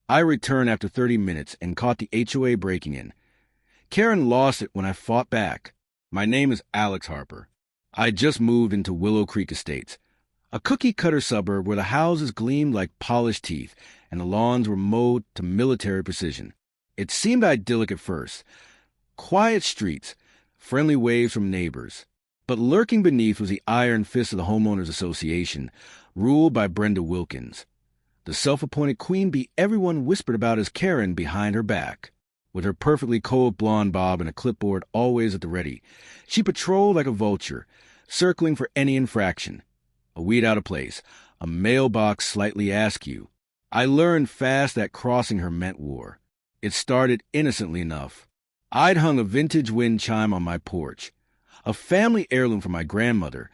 I returned after 30 minutes and caught the HOA breaking in. Karen lost it when I fought back. My name is Alex Harper. I just moved into Willow Creek Estates, a cookie-cutter suburb where the houses gleamed like polished teeth and the lawns were mowed to military precision. It seemed idyllic at first. Quiet streets, friendly waves from neighbors. But lurking beneath was the iron fist of the Homeowners Association, ruled by Brenda Wilkins. The self-appointed queen bee everyone whispered about as Karen behind her back. With her perfectly cold blonde bob and a clipboard always at the ready, she patrolled like a vulture, circling for any infraction. A weed out of place, a mailbox slightly askew. I learned fast that crossing her meant war. It started innocently enough. I'd hung a vintage wind chime on my porch, a family heirloom from my grandmother,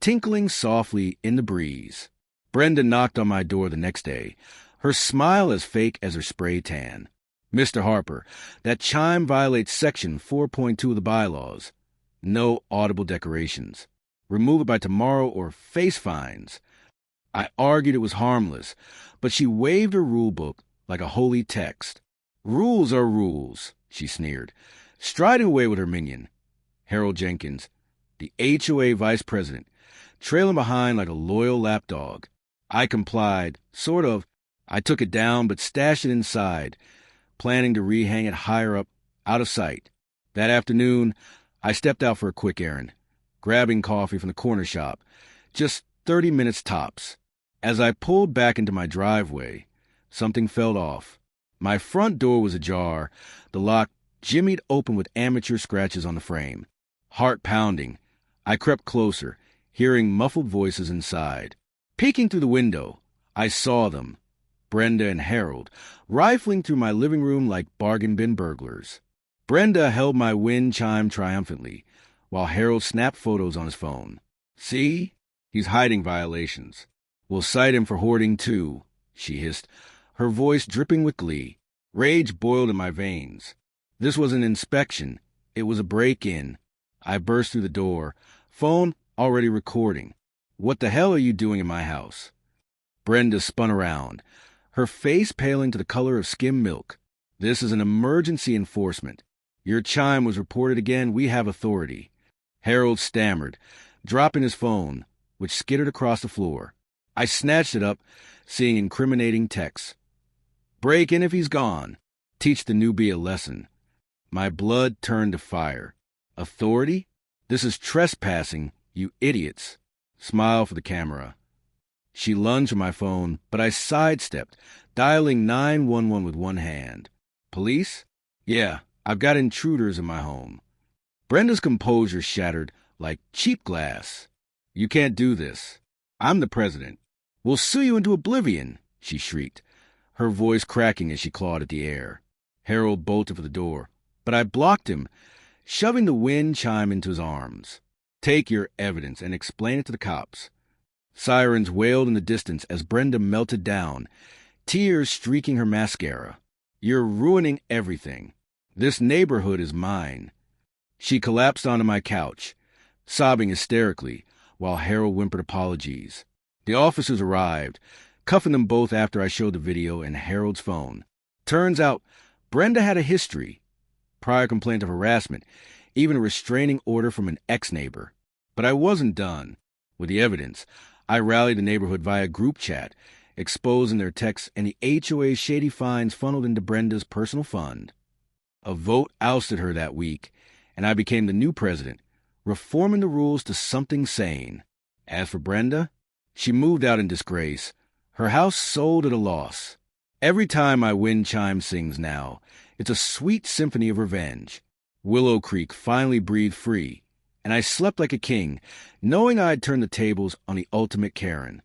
tinkling softly in the breeze. Brenda knocked on my door the next day, her smile as fake as her spray tan. "Mr. Harper, that chime violates Section 4.2 of the bylaws. No audible decorations. Remove it by tomorrow or face fines." I argued it was harmless, but she waved her rule book like a holy text. "Rules are rules," she sneered, striding away with her minion, Harold Jenkins, the HOA vice president, trailing behind like a loyal lapdog. I complied, sort of. I took it down but stashed it inside, planning to rehang it higher up, out of sight. That afternoon, I stepped out for a quick errand, grabbing coffee from the corner shop, just 30 minutes tops. As I pulled back into my driveway, something fell off. My front door was ajar, the lock jimmied open with amateur scratches on the frame. Heart pounding, I crept closer, hearing muffled voices inside. Peeking through the window, I saw them, Brenda and Harold, rifling through my living room like bargain bin burglars. Brenda held my wind chime triumphantly, while Harold snapped photos on his phone. "See? He's hiding violations. We'll cite him for hoarding, too," she hissed, her voice dripping with glee. Rage boiled in my veins. This was an inspection. It was a break-in. I burst through the door, phone already recording. "What the hell are you doing in my house?" Brenda spun around, her face paling to the color of skim milk. "This is an emergency enforcement. Your chime was reported again. We have authority." Harold stammered, dropping his phone, which skittered across the floor. I snatched it up, seeing incriminating text. "Break in if he's gone. Teach the newbie a lesson." My blood turned to fire. Authority? This is trespassing, you idiots. Smile for the camera. She lunged for my phone, but I sidestepped, dialing 911 with one hand. "Police? Yeah, I've got intruders in my home." Brenda's composure shattered like cheap glass. "You can't do this. I'm the president. We'll sue you into oblivion," she shrieked, her voice cracking as she clawed at the air. Harold bolted for the door, but I blocked him, shoving the wind chime into his arms. "Take your evidence and explain it to the cops." Sirens wailed in the distance as Brenda melted down, tears streaking her mascara. "You're ruining everything. This neighborhood is mine." She collapsed onto my couch, sobbing hysterically, while Harold whimpered apologies. The officers arrived, cuffing them both after I showed the video and Harold's phone. Turns out, Brenda had a history. Prior complaint of harassment, even a restraining order from an ex-neighbor. But I wasn't done. With the evidence, I rallied the neighborhood via group chat, exposing their texts and the HOA's shady fines funneled into Brenda's personal fund. A vote ousted her that week, and I became the new president, reforming the rules to something sane. As for Brenda, she moved out in disgrace, her house sold at a loss. Every time my wind chime sings now, it's a sweet symphony of revenge. Willow Creek finally breathed free, and I slept like a king, knowing I had turned the tables on the ultimate Karen.